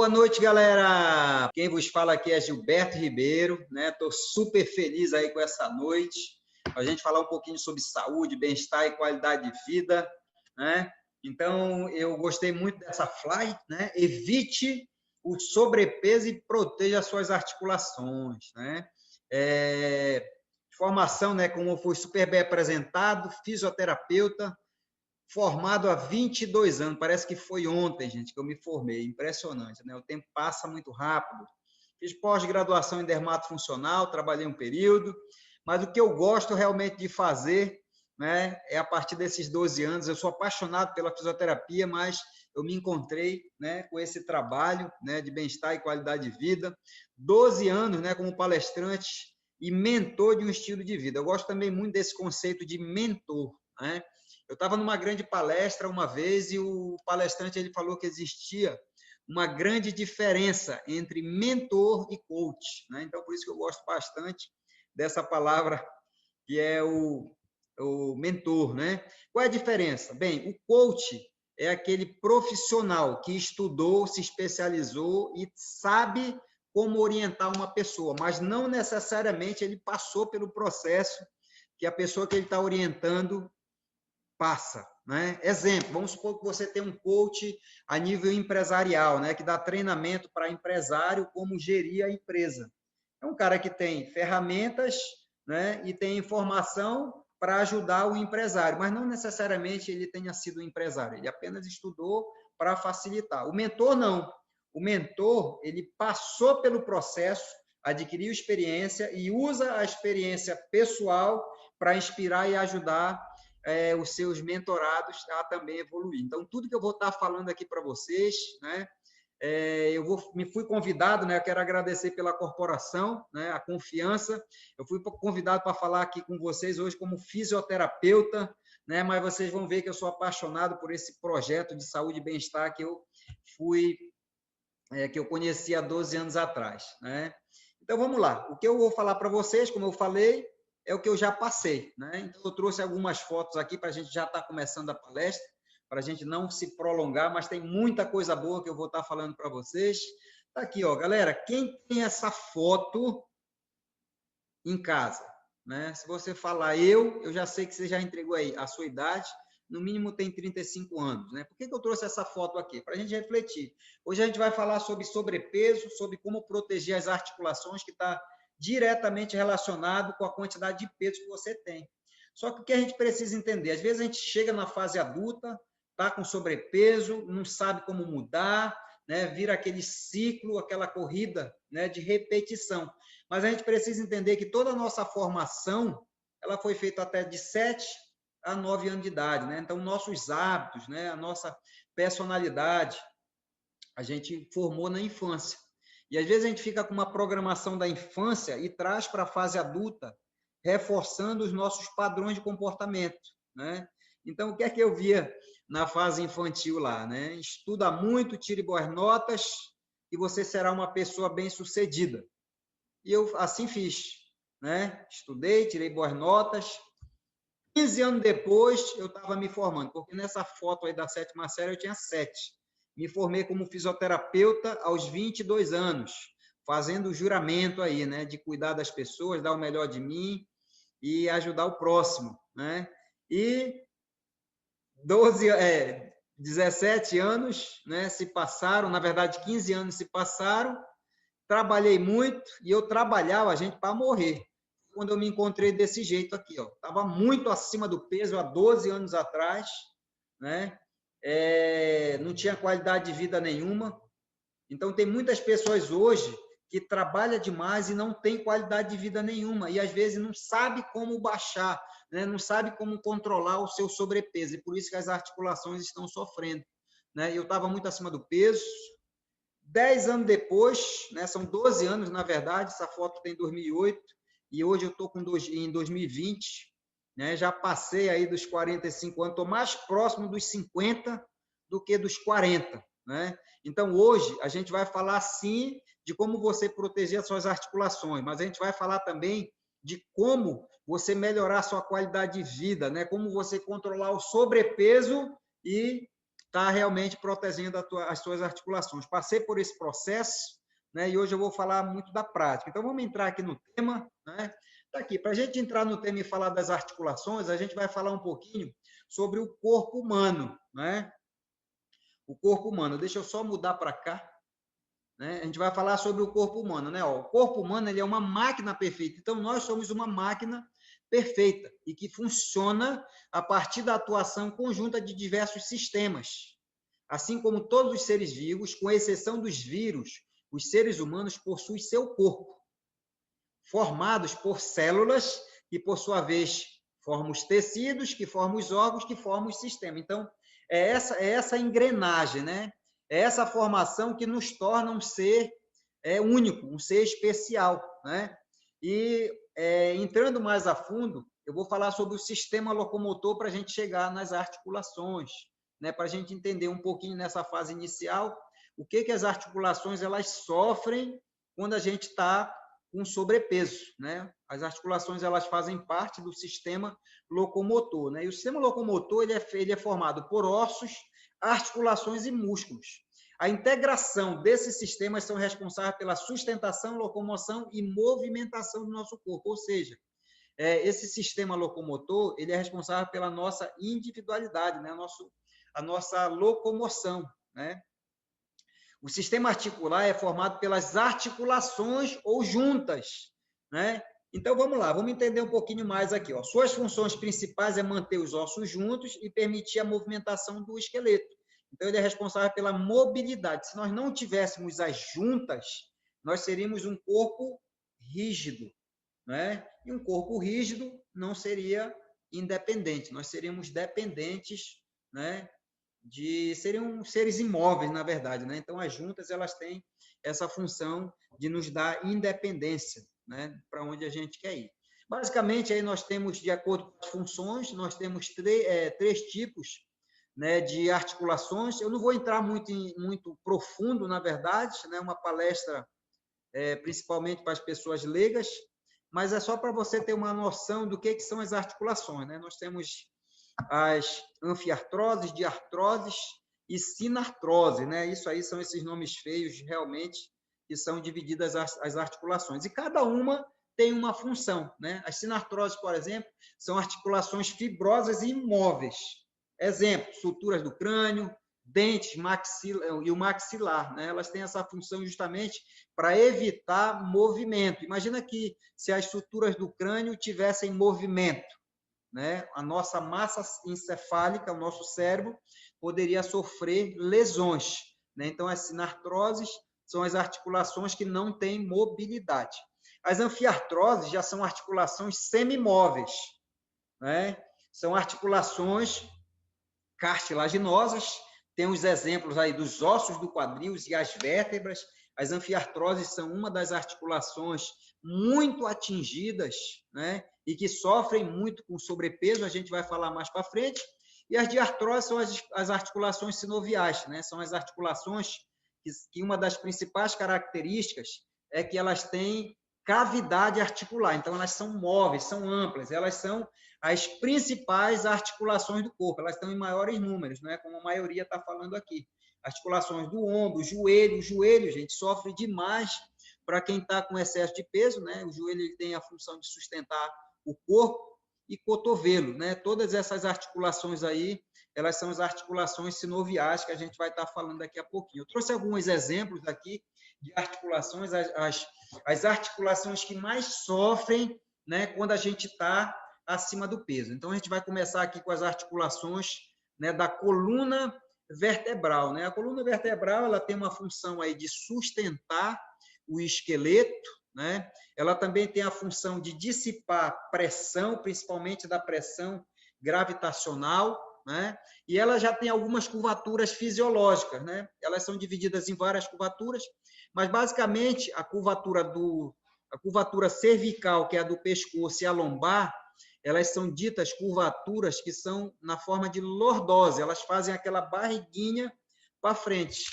Boa noite, galera! Quem vos fala aqui é Gilberto Ribeiro, né? Estou super feliz aí com essa noite, para a gente falar um pouquinho sobre saúde, bem-estar e qualidade de vida, né? Então, eu gostei muito dessa fly, né? Evite o sobrepeso e proteja as suas articulações, né? Formação, né? Como foi super bem apresentado, fisioterapeuta, formado há 22 anos, parece que foi ontem, gente, que eu me formei, impressionante, né? O tempo passa muito rápido. Fiz pós-graduação em dermatofuncional, trabalhei um período, mas o que eu gosto realmente de fazer, né, é a partir desses 12 anos, eu sou apaixonado pela fisioterapia, mas eu me encontrei, né, com esse trabalho, né, de bem-estar e qualidade de vida, 12 anos, né, como palestrante e mentor de um estilo de vida. Eu gosto também muito desse conceito de mentor, né? Eu estava numa grande palestra uma vez e o palestrante ele falou que existia uma grande diferença entre mentor e coach, né? Então, por isso que eu gosto bastante dessa palavra que é o mentor, né? Qual é a diferença? Bem, o coach é aquele profissional que estudou, se especializou e sabe como orientar uma pessoa, mas não necessariamente ele passou pelo processo que a pessoa que ele está orientando passa, né? Exemplo, vamos supor que você tem um coach a nível empresarial, né, que dá treinamento para empresário como gerir a empresa. É um cara que tem ferramentas, né, e tem informação para ajudar o empresário, mas não necessariamente ele tenha sido empresário, ele apenas estudou para facilitar. O mentor não. O mentor, ele passou pelo processo, adquiriu experiência e usa a experiência pessoal para inspirar e ajudar os seus mentorados a também evoluir. Então, tudo que eu vou estar falando aqui para vocês, né, me fui convidado, né, eu quero agradecer pela corporação, né, a confiança, eu fui convidado para falar aqui com vocês hoje como fisioterapeuta, né, mas vocês vão ver que eu sou apaixonado por esse projeto de saúde e bem-estar que eu conheci há 12 anos atrás, né? Então, vamos lá. O que eu vou falar para vocês, como eu falei, é o que eu já passei, né? Então, eu trouxe algumas fotos aqui para a gente já estar começando a palestra, para a gente não se prolongar, mas tem muita coisa boa que eu vou estar falando para vocês. Tá aqui, ó, galera, quem tem essa foto em casa, né? Se você falar eu já sei que você já entregou aí a sua idade, no mínimo tem 35 anos, né? Por que eu trouxe essa foto aqui? Para a gente refletir. Hoje a gente vai falar sobre sobrepeso, sobre como proteger as articulações, que está diretamente relacionado com a quantidade de peso que você tem. Só que o que a gente precisa entender, às vezes a gente chega na fase adulta, está com sobrepeso, não sabe como mudar, né? Vira aquele ciclo, aquela corrida, né, de repetição. Mas a gente precisa entender que toda a nossa formação, ela foi feita até de 7 a 9 anos de idade, né? Então, nossos hábitos, né, a nossa personalidade, a gente formou na infância. E às vezes a gente fica com uma programação da infância e traz para a fase adulta, reforçando os nossos padrões de comportamento, né? Então, o que é que eu via na fase infantil lá, né? Estuda muito, tire boas notas e você será uma pessoa bem-sucedida. E eu assim fiz, né? Estudei, tirei boas notas. 15 anos depois, eu estava me formando, porque nessa foto aí da 7ª série eu tinha 7. Me formei como fisioterapeuta aos 22 anos, fazendo o juramento aí, né? De cuidar das pessoas, dar o melhor de mim e ajudar o próximo, né? E 17 anos, né, se passaram, na verdade 15 anos se passaram, trabalhei muito e eu trabalhava a gente para morrer. Quando eu me encontrei desse jeito aqui, ó, estava muito acima do peso há 12 anos atrás, né? Não tinha qualidade de vida nenhuma. Então tem muitas pessoas hoje que trabalham demais e não tem qualidade de vida nenhuma e às vezes não sabe como baixar, né? Não sabe como controlar o seu sobrepeso e por isso que as articulações estão sofrendo, né? Eu estava muito acima do peso. 10 anos depois, né, são 12 anos, na verdade, essa foto tem 2008, e hoje eu estou em 2020, né, já passei aí dos 45 anos, estou mais próximo dos 50 do que dos 40. Né? Então, hoje, a gente vai falar, sim, de como você proteger as suas articulações, mas a gente vai falar também de como você melhorar a sua qualidade de vida, né? Como você controlar o sobrepeso e está realmente protegendo as suas articulações. Passei por esse processo, né, e hoje eu vou falar muito da prática. Então, vamos entrar aqui no tema, né? Tá aqui, para a gente entrar no tema e falar das articulações, a gente vai falar um pouquinho sobre o corpo humano, né? O corpo humano. Deixa eu só mudar para cá, né? A gente vai falar sobre o corpo humano, né? Ó, o corpo humano, ele é uma máquina perfeita. Então, nós somos uma máquina perfeita e que funciona a partir da atuação conjunta de diversos sistemas. Assim como todos os seres vivos, com exceção dos vírus, os seres humanos possuem seu corpo, formados por células que, por sua vez, formam os tecidos, que formam os órgãos, que formam o sistema. Então, é essa engrenagem, né? É essa formação que nos torna um ser único, um ser especial, né? E, entrando mais a fundo, eu vou falar sobre o sistema locomotor para a gente chegar nas articulações, né? Para a gente entender um pouquinho nessa fase inicial, o que as articulações elas sofrem quando a gente está com sobrepeso, né? As articulações elas fazem parte do sistema locomotor, né? E o sistema locomotor ele é formado por ossos, articulações e músculos. A integração desses sistemas são responsáveis pela sustentação, locomoção e movimentação do nosso corpo, ou seja, esse sistema locomotor ele é responsável pela nossa individualidade, né? A nossa locomoção, né? O sistema articular é formado pelas articulações ou juntas, né? Então, vamos lá, vamos entender um pouquinho mais aqui. Ó. Suas funções principais é manter os ossos juntos e permitir a movimentação do esqueleto. Então, ele é responsável pela mobilidade. Se nós não tivéssemos as juntas, nós seríamos um corpo rígido, né? E um corpo rígido não seria independente, nós seríamos dependentes, né? Seriam seres imóveis, na verdade, né? Então, as juntas, elas têm essa função de nos dar independência, né? Para onde a gente quer ir. Basicamente, aí nós temos, de acordo com as funções, nós temos três tipos, né, de articulações. Eu não vou entrar muito profundo, na verdade, né? Uma palestra principalmente para as pessoas leigas, mas é só para você ter uma noção do que são as articulações, né? Nós temos as anfiartroses, diartroses e sinartrose, né? Isso aí são esses nomes feios, realmente, que são divididas as articulações. E cada uma tem uma função, né? As sinartroses, por exemplo, são articulações fibrosas e imóveis. Exemplo, suturas do crânio, dentes, e o maxilar, né? Elas têm essa função justamente para evitar movimento. Imagina que se as suturas do crânio tivessem movimento, né? A nossa massa encefálica, o nosso cérebro, poderia sofrer lesões, né? Então, as sinartroses são as articulações que não têm mobilidade. As anfiartroses já são articulações semimóveis, né? São articulações cartilaginosas, tem os exemplos aí dos ossos do quadril e as vértebras. As anfiartroses são uma das articulações muito atingidas, né? E que sofrem muito com sobrepeso, a gente vai falar mais para frente. E as diartroses são as articulações sinoviais, né? São as articulações que uma das principais características é que elas têm cavidade articular, então elas são móveis, são amplas, elas são as principais articulações do corpo, elas estão em maiores números, não é como a maioria está falando aqui. Articulações do ombro, o joelho, gente, sofre demais para quem está com excesso de peso, né? O joelho ele tem a função de sustentar o corpo, e cotovelo, né? Todas essas articulações aí, elas são as articulações sinoviais que a gente vai estar falando daqui a pouquinho. Eu trouxe alguns exemplos aqui de articulações, as articulações que mais sofrem, né, quando a gente está acima do peso. Então, a gente vai começar aqui com as articulações, né, da coluna vertebral, né? A coluna vertebral, ela tem uma função aí de sustentar o esqueleto, né? Ela também tem a função de dissipar pressão, principalmente da pressão gravitacional, né? E ela já tem algumas curvaturas fisiológicas, né? Elas são divididas em várias curvaturas, mas basicamente a curvatura cervical, que é a do pescoço, e a lombar, elas são ditas curvaturas que são na forma de lordose, elas fazem aquela barriguinha para frente.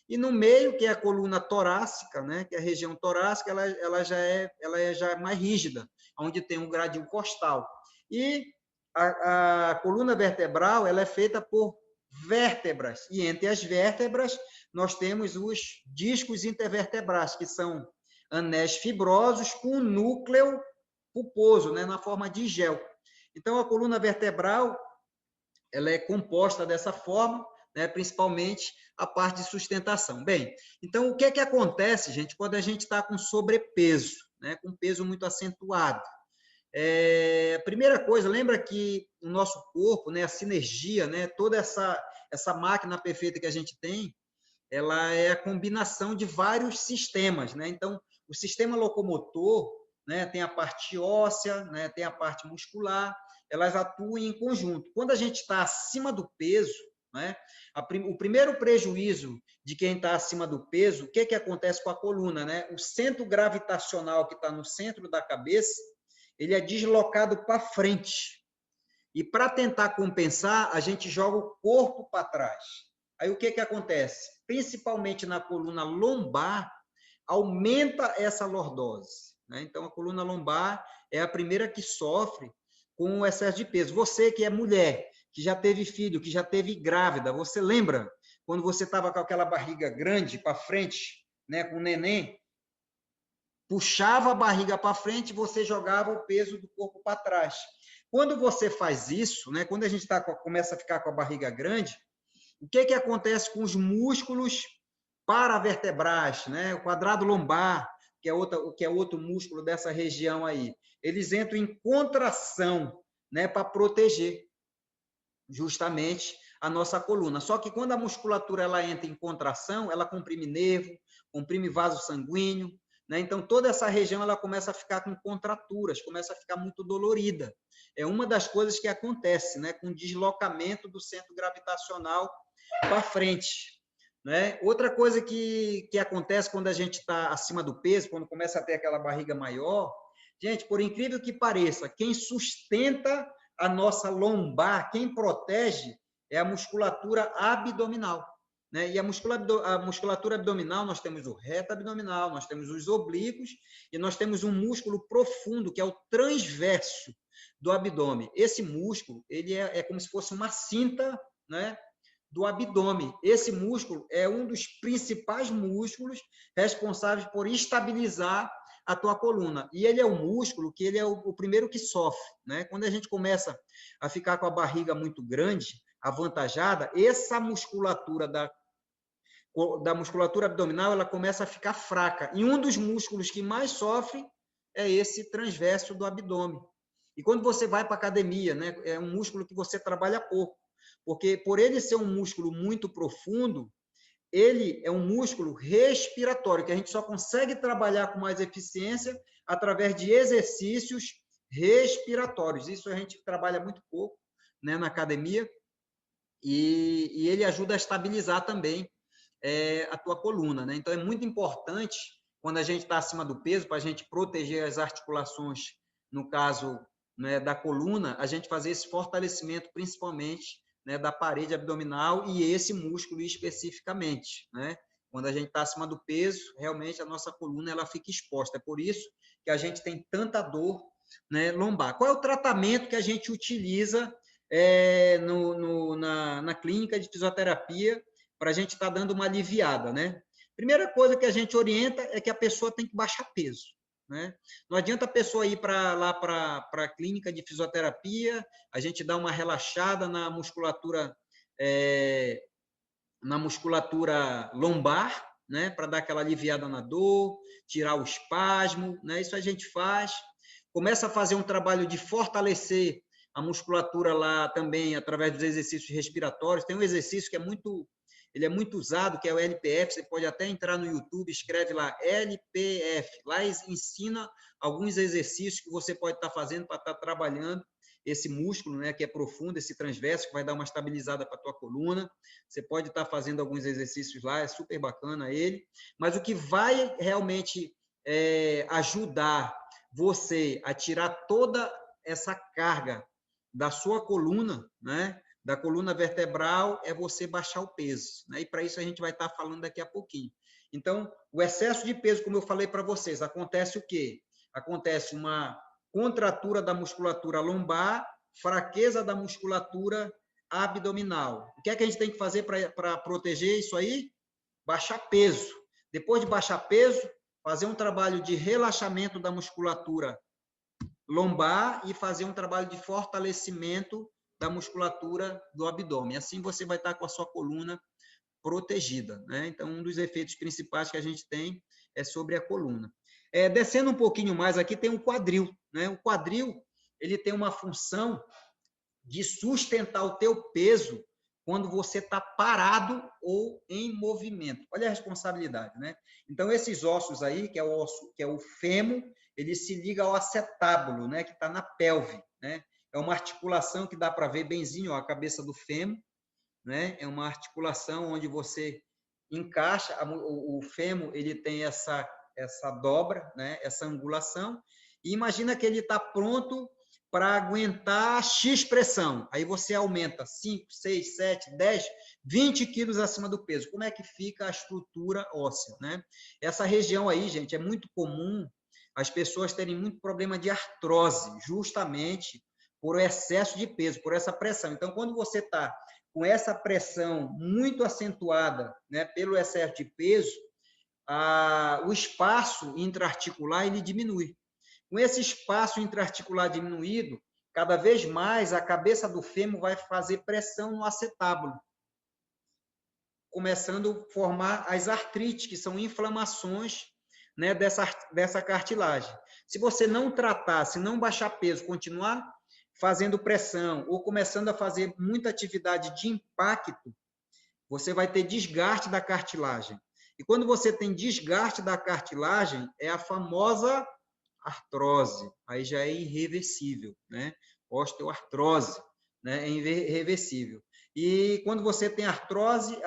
E no meio, que é a coluna torácica, né, que é a região torácica, ela já é mais rígida, onde tem um gradil costal. E a coluna vertebral ela é feita por vértebras. E entre as vértebras, nós temos os discos intervertebrais, que são anéis fibrosos com núcleo pulposo, né, na forma de gel. Então, a coluna vertebral, ela é composta dessa forma, né, principalmente a parte de sustentação. Bem, então, o que é que acontece, gente, quando a gente está com sobrepeso, né, com peso muito acentuado? Primeira coisa, lembra que o nosso corpo, né, a sinergia, né, toda essa máquina perfeita que a gente tem, ela é a combinação de vários sistemas, né? Então, o sistema locomotor, né, tem a parte óssea, né, tem a parte muscular, elas atuam em conjunto. Quando a gente está acima do peso, né, o primeiro prejuízo de quem está acima do peso, o que que acontece com a coluna, né? O centro gravitacional que está no centro da cabeça, ele é deslocado para frente. E para tentar compensar, a gente joga o corpo para trás. Aí o que que acontece? Principalmente na coluna lombar, aumenta essa lordose, né? Então, a coluna lombar é a primeira que sofre com o excesso de peso. Você que é mulher, que já teve filho, que já teve grávida, você lembra quando você estava com aquela barriga grande para frente, né, com o neném? Puxava a barriga para frente, você jogava o peso do corpo para trás. Quando você faz isso, né, quando a gente começa a ficar com a barriga grande, o que que acontece com os músculos paravertebrais, né? O quadrado lombar, que é outro músculo dessa região aí, eles entram em contração, né, para proteger justamente a nossa coluna. Só que quando a musculatura ela entra em contração, ela comprime nervo, comprime vaso sanguíneo, né? Então toda essa região ela começa a ficar com contraturas, começa a ficar muito dolorida. É uma das coisas que acontece, né, com o deslocamento do centro gravitacional para frente, né? Outra coisa que acontece quando a gente está acima do peso, quando começa a ter aquela barriga maior, gente, por incrível que pareça, quem sustenta a nossa lombar, quem protege é a musculatura abdominal, né? E a musculatura abdominal, nós temos o reto abdominal, nós temos os oblíquos e nós temos um músculo profundo, que é o transverso do abdômen. Esse músculo, ele é como se fosse uma cinta, né, do abdômen. Esse músculo é um dos principais músculos responsáveis por estabilizar a tua coluna. E ele é o músculo que ele é o primeiro que sofre, né? Quando a gente começa a ficar com a barriga muito grande, avantajada, essa musculatura da musculatura abdominal, ela começa a ficar fraca. E um dos músculos que mais sofre é esse transverso do abdômen. E quando você vai para a academia, né, é um músculo que você trabalha pouco, porque por ele ser um músculo muito profundo, ele é um músculo respiratório, que a gente só consegue trabalhar com mais eficiência através de exercícios respiratórios. Isso a gente trabalha muito pouco, né, na academia, e ele ajuda a estabilizar também a tua coluna, né? Então, é muito importante, quando a gente está acima do peso, para a gente proteger as articulações, no caso, né, da coluna, a gente fazer esse fortalecimento, principalmente, né, da parede abdominal e esse músculo especificamente, né? Quando a gente está acima do peso, realmente a nossa coluna ela fica exposta. É por isso que a gente tem tanta dor, né, lombar. Qual é o tratamento que a gente utiliza na clínica de fisioterapia para a gente estar dando uma aliviada, né? Primeira coisa que a gente orienta é que a pessoa tem que baixar peso, né? Não adianta a pessoa ir lá para a clínica de fisioterapia, a gente dá uma relaxada na musculatura lombar, né? Para dar aquela aliviada na dor, tirar o espasmo, né? Isso a gente faz. Começa a fazer um trabalho de fortalecer a musculatura lá também através dos exercícios respiratórios. Tem um exercício que ele é muito usado, que é o LPF. Você pode até entrar no YouTube, escreve lá LPF. Lá ensina alguns exercícios que você pode estar fazendo para estar trabalhando esse músculo, né, que é profundo, esse transverso, que vai dar uma estabilizada para a tua coluna. Você pode estar fazendo alguns exercícios lá, é super bacana ele. Mas o que vai realmente ajudar você a tirar toda essa carga da sua coluna, né, da coluna vertebral, é você baixar o peso, né? E para isso a gente vai estar falando daqui a pouquinho. Então, o excesso de peso, como eu falei para vocês, acontece o quê? Acontece uma contratura da musculatura lombar, fraqueza da musculatura abdominal. O que é que a gente tem que fazer para proteger isso aí? Baixar peso. Depois de baixar peso, fazer um trabalho de relaxamento da musculatura lombar e fazer um trabalho de fortalecimento da musculatura do abdômen. Assim você vai estar com a sua coluna protegida, né? Então, um dos efeitos principais que a gente tem é sobre a coluna. Descendo um pouquinho mais aqui, tem um quadril, né? O quadril, ele tem uma função de sustentar o teu peso quando você está parado ou em movimento. Olha a responsabilidade, né? Então, esses ossos aí, que é o osso, que é o fêmur, ele se liga ao acetábulo, né? Que está na pelve, né? É uma articulação que dá para ver benzinho, ó, a cabeça do fêmur, né? É uma articulação onde você encaixa, o fêmur, ele tem essa dobra, né? Essa angulação, e imagina que ele está pronto para aguentar X pressão. Aí você aumenta 5, 6, 7, 10, 20 quilos acima do peso. Como é que fica a estrutura óssea, né? Essa região aí, gente, é muito comum as pessoas terem muito problema de artrose, justamente por excesso de peso, por essa pressão. Então, quando você está com essa pressão muito acentuada, né, pelo excesso de peso, o espaço intraarticular ele diminui. Com esse espaço intraarticular diminuído, cada vez mais a cabeça do fêmur vai fazer pressão no acetábulo, começando a formar as artrites, que são inflamações, né, dessa cartilagem. Se você não tratar, se não baixar peso, continuar fazendo pressão ou começando a fazer muita atividade de impacto, você vai ter desgaste da cartilagem. E quando você tem desgaste da cartilagem, é a famosa artrose, aí já é irreversível, né? Osteoartrose, né? É irreversível. E quando você tem artrose,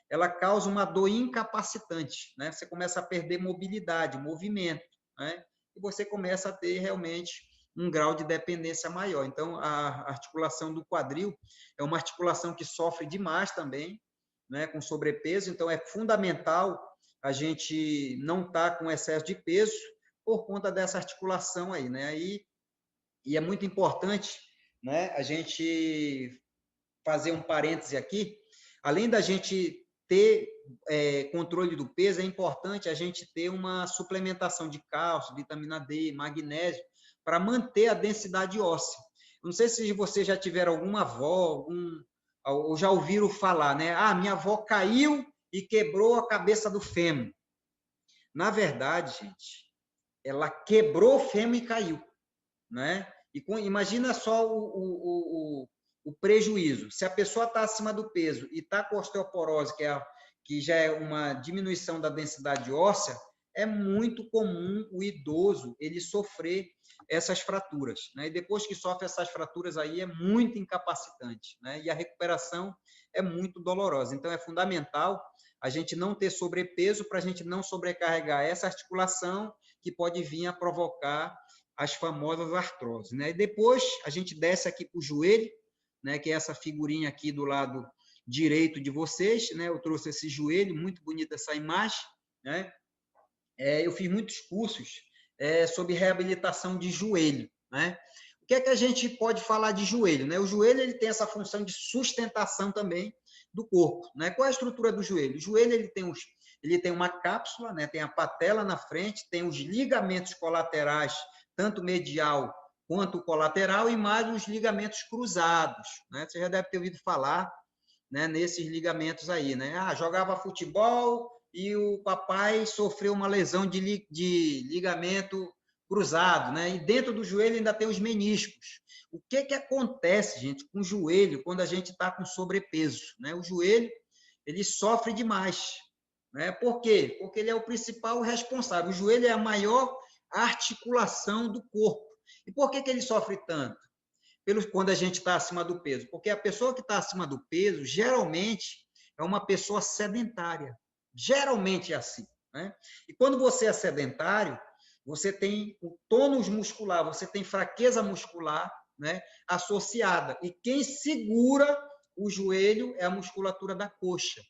ela causa uma dor incapacitante, né? Você começa a perder mobilidade, movimento, né? E você começa a ter realmente um grau de dependência maior. Então, a articulação do quadril é uma articulação que sofre demais também, né? Com sobrepeso. Então, é fundamental a gente não estar com excesso de peso, por conta dessa articulação aí, né? E é muito importante, né, a gente fazer um parêntese aqui, além da gente ter controle do peso, é importante a gente ter uma suplementação de cálcio, vitamina D, magnésio, para manter a densidade óssea. Não sei se vocês já tiveram alguma avó, ou já ouviram falar, né? Ah, minha avó caiu e quebrou a cabeça do fêmur. Na verdade, gente, ela quebrou o fêmur e caiu, né? E imagina só o prejuízo. Se a pessoa está acima do peso e está com osteoporose, que já é uma diminuição da densidade óssea, é muito comum o idoso ele sofrer essas fraturas, né? E depois que sofre essas fraturas aí é muito incapacitante, né? E a recuperação é muito dolorosa. Então é fundamental a gente não ter sobrepeso para a gente não sobrecarregar essa articulação que pode vir a provocar as famosas artroses, né? E depois a gente desce aqui para o joelho, né? Que é essa figurinha aqui do lado direito de vocês, né? Eu trouxe esse joelho, muito bonita essa imagem, né? Eu fiz muitos cursos sobre reabilitação de joelho, né? O que é que a gente pode falar de joelho, né? O joelho ele tem essa função de sustentação também do corpo, né? Qual é a estrutura do joelho? O joelho ele tem uma cápsula, né? Tem a patela na frente, tem os ligamentos colaterais, tanto medial quanto colateral, e mais os ligamentos cruzados, né? Você já deve ter ouvido falar, né, nesses ligamentos aí, né? Ah, jogava futebol e o papai sofreu uma lesão de ligamento cruzado, né? E dentro do joelho ainda tem os meniscos. O que que acontece, gente, com o joelho quando a gente está com sobrepeso, né? O joelho, ele sofre demais, né? Por quê? Porque ele é o principal responsável. O joelho é a maior articulação do corpo. E por que que ele sofre tanto? Quando a gente está acima do peso? Porque a pessoa que está acima do peso, geralmente, é uma pessoa sedentária. Geralmente é assim, né? E quando você é sedentário, você tem o tônus muscular, você tem fraqueza muscular, né, associada. E quem segura o joelho é a musculatura da coxa,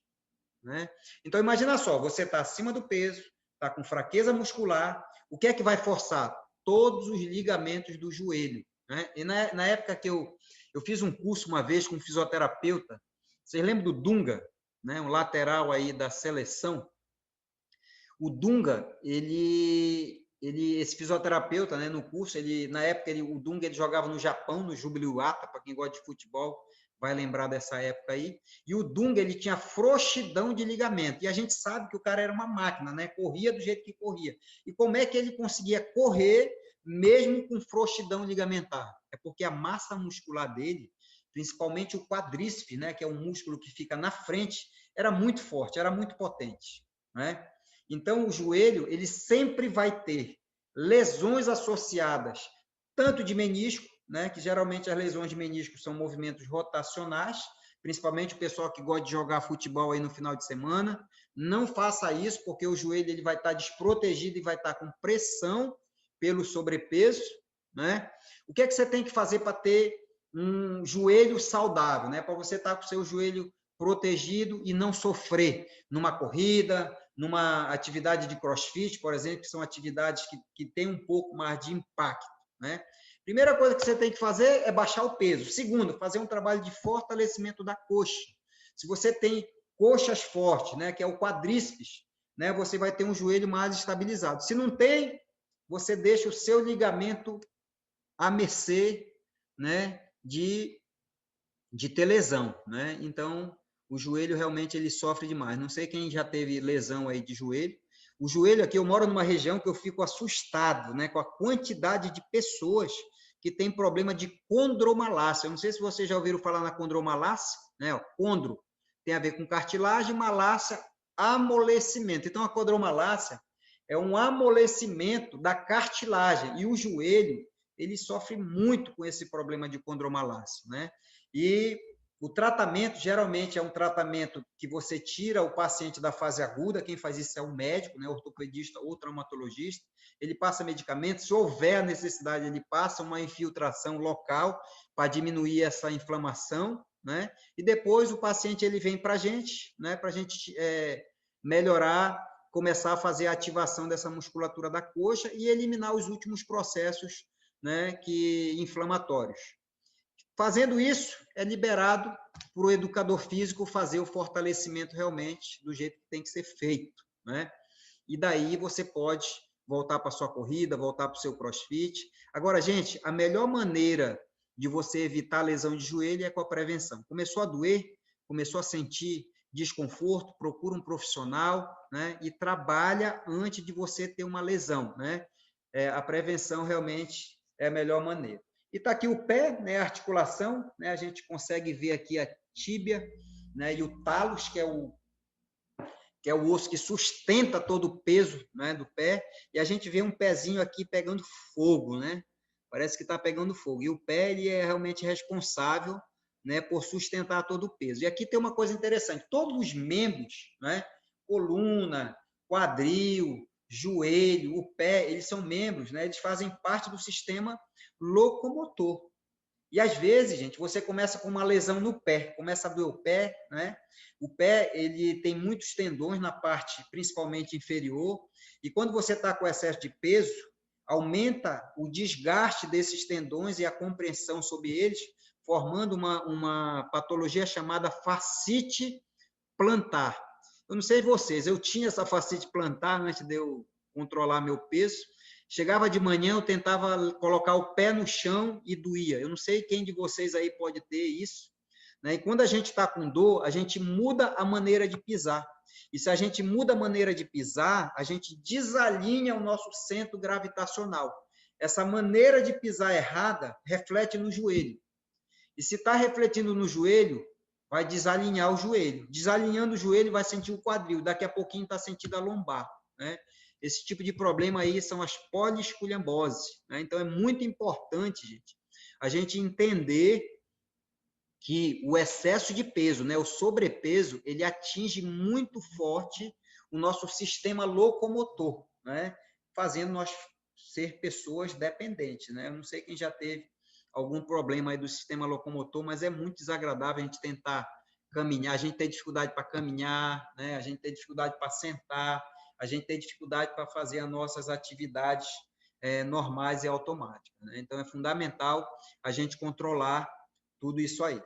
né? Então, imagina só, você está acima do peso, está com fraqueza muscular, o que é que vai forçar? Todos os ligamentos do joelho. né? E na época que eu fiz um curso uma vez com um fisioterapeuta, vocês lembram do Dunga, né? Um lateral aí da seleção? O Dunga, esse fisioterapeuta, né, no curso, na época, o Dunga ele jogava no Japão, no Jubiluata, para quem gosta de futebol, vai lembrar dessa época aí. E o Dunga, ele tinha frouxidão de ligamento. E a gente sabe que o cara era uma máquina, né? Corria do jeito que corria. E como é que ele conseguia correr mesmo com frouxidão ligamentar? É porque a massa muscular dele, principalmente o quadríceps, né, que é um músculo que fica na frente, era muito forte, era muito potente, né? Então, o joelho, ele sempre vai ter lesões associadas, tanto de menisco, né, que geralmente as lesões de menisco são movimentos rotacionais, principalmente o pessoal que gosta de jogar futebol aí no final de semana. Não faça isso, porque o joelho ele vai estar desprotegido e vai estar com pressão pelo sobrepeso, né? O que é que você tem que fazer para ter um joelho saudável, né? Para você estar com o seu joelho protegido e não sofrer numa corrida, numa atividade de crossfit, por exemplo, que são atividades que têm um pouco mais de impacto, né? Primeira coisa que você tem que fazer é baixar o peso. Segundo, fazer um trabalho de fortalecimento da coxa. Se você tem coxas fortes, né, que é o quadríceps, né, você vai ter um joelho mais estabilizado. Se não tem, você deixa o seu ligamento à mercê, né, de ter lesão, né? Então, o joelho realmente ele sofre demais. Não sei quem já teve lesão aí de joelho. O joelho aqui, eu moro numa região que eu fico assustado, né, com a quantidade de pessoas que tem problema de condromalácia. Eu não sei se vocês já ouviram falar na condromalácia, né? O condro tem a ver com cartilagem, malácia, amolecimento. Então, a condromalácia é um amolecimento da cartilagem e o joelho ele sofre muito com esse problema de condromalácia, né? E o tratamento, geralmente, é um tratamento que você tira o paciente da fase aguda, quem faz isso é o médico, né, ortopedista ou traumatologista, ele passa medicamentos, se houver a necessidade, ele passa uma infiltração local para diminuir essa inflamação, né, e depois o paciente ele vem para né, a gente melhorar, começar a fazer a ativação dessa musculatura da coxa e eliminar os últimos processos, né, inflamatórios. Fazendo isso, é liberado para o educador físico fazer o fortalecimento realmente do jeito que tem que ser feito, né? E daí você pode voltar para a sua corrida, voltar para o seu crossfit. Agora, gente, a melhor maneira de você evitar lesão de joelho é com a prevenção. Começou a doer, começou a sentir desconforto, procura um profissional, né? E trabalha antes de você ter uma lesão, né? A prevenção realmente é a melhor maneira. E está aqui o pé, né, a articulação, né, a gente consegue ver aqui a tíbia, né, e o talos, que é o osso que sustenta todo o peso, né, do pé, e a gente vê um pezinho aqui pegando fogo, né? Parece que está pegando fogo. E o pé ele é realmente responsável, né, por sustentar todo o peso. E aqui tem uma coisa interessante: todos os membros, né, coluna, quadril, joelho, o pé, eles são membros, né? Eles fazem parte do sistema locomotor. E às vezes, gente, você começa com uma lesão no pé, começa a doer o pé, né? O pé, ele tem muitos tendões na parte, principalmente inferior, e quando você está com excesso de peso, aumenta o desgaste desses tendões e a compressão sobre eles, formando uma patologia chamada fascite plantar. Eu não sei vocês, eu tinha essa fascite plantar antes de eu controlar meu peso. Chegava de manhã, eu tentava colocar o pé no chão e doía. Eu não sei quem de vocês aí pode ter isso, né? E quando a gente está com dor, a gente muda a maneira de pisar. E se a gente muda a maneira de pisar, a gente desalinha o nosso centro gravitacional. Essa maneira de pisar errada reflete no joelho. E se está refletindo no joelho, vai desalinhar o joelho. Desalinhando o joelho, vai sentir o quadril. Daqui a pouquinho está sentindo a lombar, né? Esse tipo de problema aí são as poliesculhamboses, né? Então, é muito importante, gente, a gente entender que o excesso de peso, né, o sobrepeso, ele atinge muito forte o nosso sistema locomotor, né? Fazendo nós ser pessoas dependentes, né? Eu não sei quem já teve algum problema aí do sistema locomotor, mas é muito desagradável a gente tentar caminhar, a gente tem dificuldade para caminhar, né? A gente tem dificuldade para sentar, a gente tem dificuldade para fazer as nossas atividades normais e automáticas, né? Então, é fundamental a gente controlar tudo isso aí.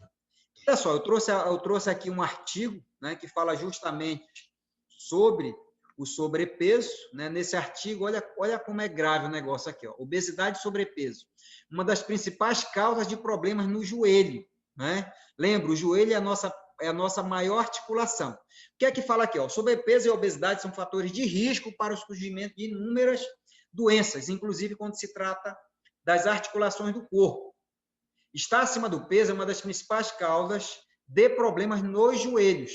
Olha só, eu trouxe aqui um artigo, né, que fala justamente sobre o sobrepeso, né? Nesse artigo, olha como é grave o negócio aqui, ó. Obesidade e sobrepeso. Uma das principais causas de problemas no joelho, né? Lembra, o joelho é a nossa maior articulação. O que é que fala aqui, ó? Sobrepeso e obesidade são fatores de risco para o surgimento de inúmeras doenças, inclusive quando se trata das articulações do corpo. Estar acima do peso é uma das principais causas de problemas nos joelhos.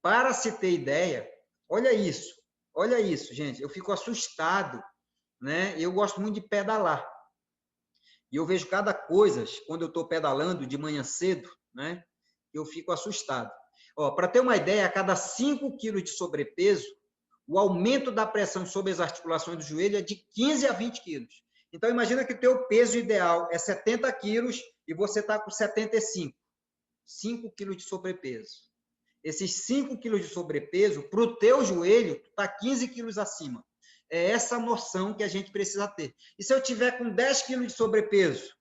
Para se ter ideia, olha isso, gente. Eu fico assustado, né? Eu gosto muito de pedalar. E eu vejo cada coisa quando eu estou pedalando de manhã cedo, né? Eu fico assustado. Para ter uma ideia, a cada 5 quilos de sobrepeso, o aumento da pressão sobre as articulações do joelho é de 15 a 20 quilos. Então, imagina que o teu peso ideal é 70 quilos e você está com 75. 5 quilos de sobrepeso. Esses 5 quilos de sobrepeso, para o teu joelho, está 15 quilos acima. É essa noção que a gente precisa ter. E se eu tiver com 10 quilos de sobrepeso,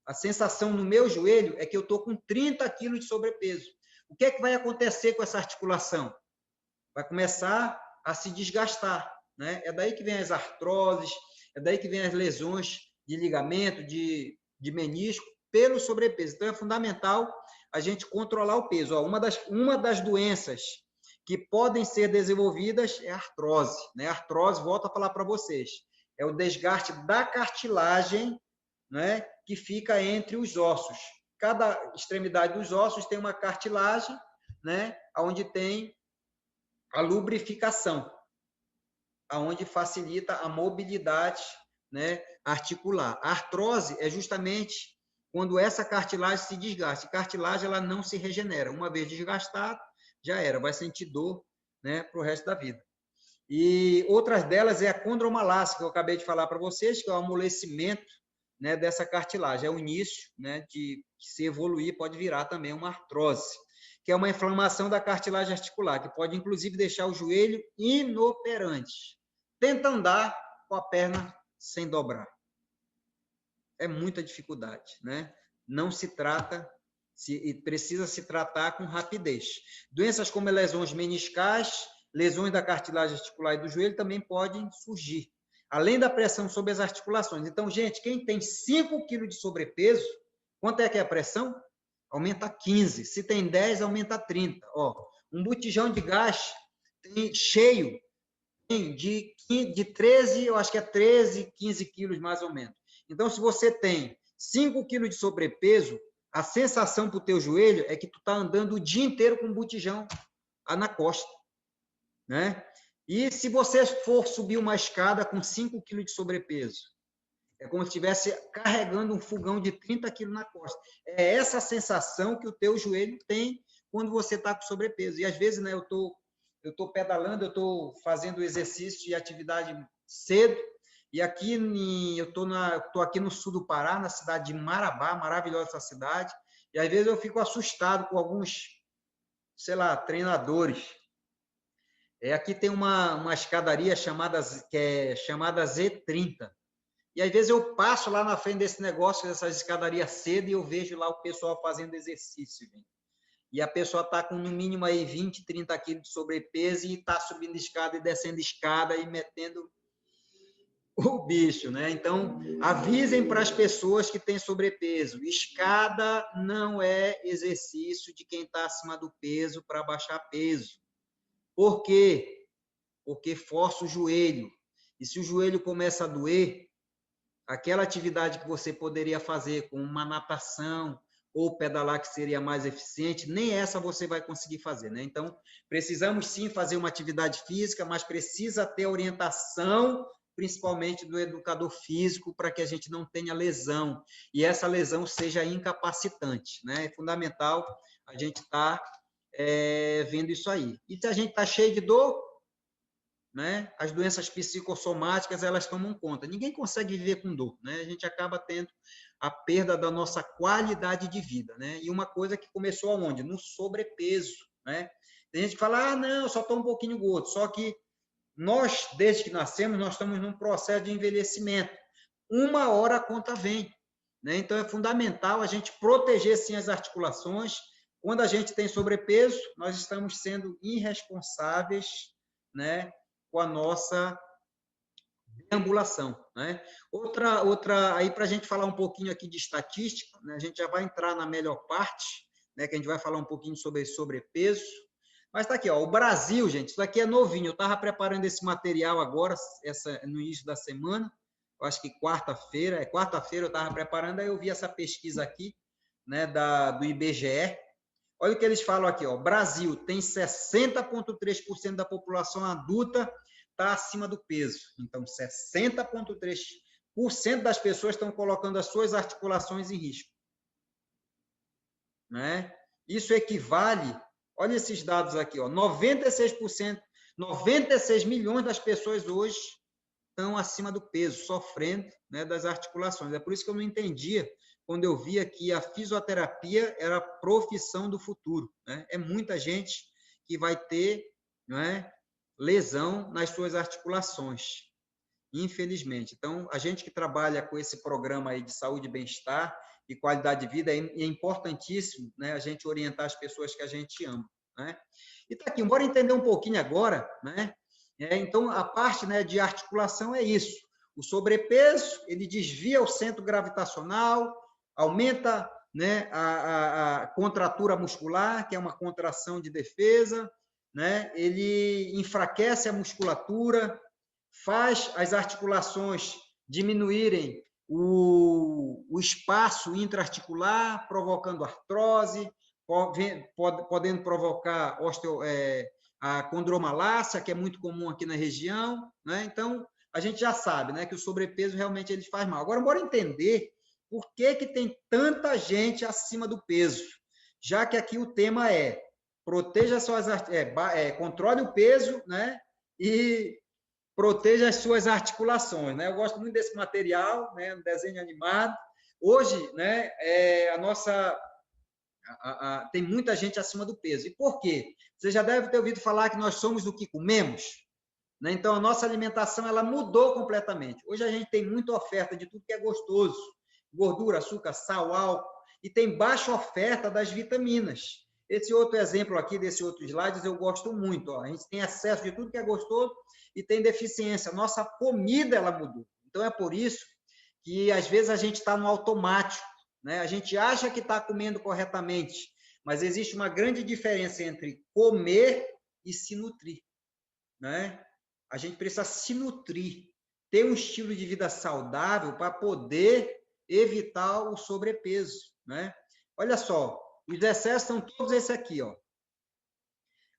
a sensação no meu joelho é que eu estou com 30 quilos de sobrepeso. O que é que vai acontecer com essa articulação? Vai começar a se desgastar, né? É daí que vem as artroses, é daí que vem as lesões de ligamento, de menisco, pelo sobrepeso. Então, é fundamental a gente controlar o peso. Uma das doenças que podem ser desenvolvidas é a artrose, né? A artrose, volto a falar para vocês, é o desgaste da cartilagem, né, que fica entre os ossos. Cada extremidade dos ossos tem uma cartilagem, né, onde tem a lubrificação, aonde facilita a mobilidade, né, articular. A artrose é justamente quando essa cartilagem se desgasta. A cartilagem ela não se regenera. Uma vez desgastada, já era, vai sentir dor, né, para o resto da vida. E outras delas é a condromalácia, que eu acabei de falar para vocês, que é o amolecimento, né, dessa cartilagem. É o início, né, de se evoluir, pode virar também uma artrose, que é uma inflamação da cartilagem articular, que pode inclusive deixar o joelho inoperante. Tenta andar com a perna sem dobrar. É muita dificuldade, né? Não se trata, precisa se tratar com rapidez. Doenças como lesões meniscais, lesões da cartilagem articular e do joelho também podem surgir, além da pressão sobre as articulações. Então, gente, quem tem 5 quilos de sobrepeso, quanto é que é a pressão? Aumenta 15. Se tem 10, aumenta 30. Um botijão de gás cheio tem de 13, eu acho que é 13, 15 quilos mais ou menos. Então, se você tem 5 quilos de sobrepeso, a sensação para o teu joelho é que tu está andando o dia inteiro com um botijão na costa, né? E se você for subir uma escada com 5 quilos de sobrepeso, é como se estivesse carregando um fogão de 30 quilos na costa. É essa sensação que o teu joelho tem quando você está com sobrepeso. E às vezes, né, eu tô pedalando, eu estou fazendo exercício de atividade cedo, e aqui eu tô aqui no sul do Pará, na cidade de Marabá, maravilhosa essa cidade, e às vezes eu fico assustado com alguns, sei lá, treinadores. Aqui tem uma escadaria chamada Z30. E às vezes eu passo lá na frente desse negócio, dessas escadarias cedo, e eu vejo lá o pessoal fazendo exercício, gente. E a pessoa está com no mínimo aí 20, 30 quilos de sobrepeso e está subindo escada e descendo escada e metendo o bicho, né? Então, avisem para as pessoas que têm sobrepeso. Escada não é exercício de quem está acima do peso para baixar peso. Por quê? Porque força o joelho. E se o joelho começa a doer, aquela atividade que você poderia fazer com uma natação ou pedalar, que seria mais eficiente, nem essa você vai conseguir fazer, né? Então, precisamos sim fazer uma atividade física, mas precisa ter orientação, principalmente do educador físico, para que a gente não tenha lesão, e essa lesão seja incapacitante, né? É fundamental a gente estar vendo isso aí. E se a gente está cheio de dor, né? As doenças psicossomáticas, elas tomam conta. Ninguém consegue viver com dor, né? A gente acaba tendo a perda da nossa qualidade de vida, né? E uma coisa que começou aonde? No sobrepeso, né? Tem gente que fala, não, eu só estou um pouquinho gordo. Só que nós, desde que nascemos, nós estamos num processo de envelhecimento. Uma hora a conta vem, né? Então, é fundamental a gente proteger, sim, as articulações. Quando a gente tem sobrepeso, nós estamos sendo irresponsáveis, né, com a nossa deambulação, né? Outra aí para a gente falar um pouquinho aqui de estatística, né? A gente já vai entrar na melhor parte, né? Que a gente vai falar um pouquinho sobre sobrepeso. Mas está aqui, ó, o Brasil, gente, isso aqui é novinho. Eu estava preparando esse material agora, no início da semana, eu acho que quarta-feira eu estava preparando, aí eu vi essa pesquisa aqui, né, do IBGE. Olha o que eles falam aqui, ó, Brasil tem 60,3% da população adulta está acima do peso. Então, 60,3% das pessoas estão colocando as suas articulações em risco, né? Isso equivale, olha esses dados aqui, ó, 96%, 96 milhões das pessoas hoje estão acima do peso, sofrendo, né, das articulações. É por isso que eu não entendia quando eu via que a fisioterapia era a profissão do futuro, né? É muita gente que vai ter, né, lesão nas suas articulações, infelizmente. Então, a gente que trabalha com esse programa aí de saúde e bem-estar e qualidade de vida, é importantíssimo, né, a gente orientar as pessoas que a gente ama, né? E tá aqui, bora entender um pouquinho agora, né? Então, a parte, né, de articulação é isso. O sobrepeso, ele desvia o centro gravitacional, aumenta, né, a contratura muscular, que é uma contração de defesa, né? Ele enfraquece a musculatura, faz as articulações diminuírem o espaço intraarticular, provocando artrose, podendo provocar a condromalácia, que é muito comum aqui na região, né? Então, a gente já sabe, né, que o sobrepeso realmente ele faz mal. Agora, bora entender por que tem tanta gente acima do peso, já que aqui o tema é proteja suas, controle o peso, né, e proteja as suas articulações, né? Eu gosto muito desse material, né, um desenho animado. Hoje, né, tem muita gente acima do peso. E por quê? Você já deve ter ouvido falar que nós somos do que comemos, né? Então, a nossa alimentação ela mudou completamente. Hoje a gente tem muita oferta de tudo que é gostoso, gordura, açúcar, sal, álcool, e tem baixa oferta das vitaminas. Esse outro exemplo aqui, desse outro slide, eu gosto muito. Ó. A gente tem acesso de tudo que é gostoso e tem deficiência. Nossa comida ela mudou. Então, é por isso que, às vezes, a gente está no automático, né? A gente acha que está comendo corretamente, mas existe uma grande diferença entre comer e se nutrir, né? A gente precisa se nutrir, ter um estilo de vida saudável para poder evitar o sobrepeso, né? Olha só, os excessos são todos esses aqui, ó.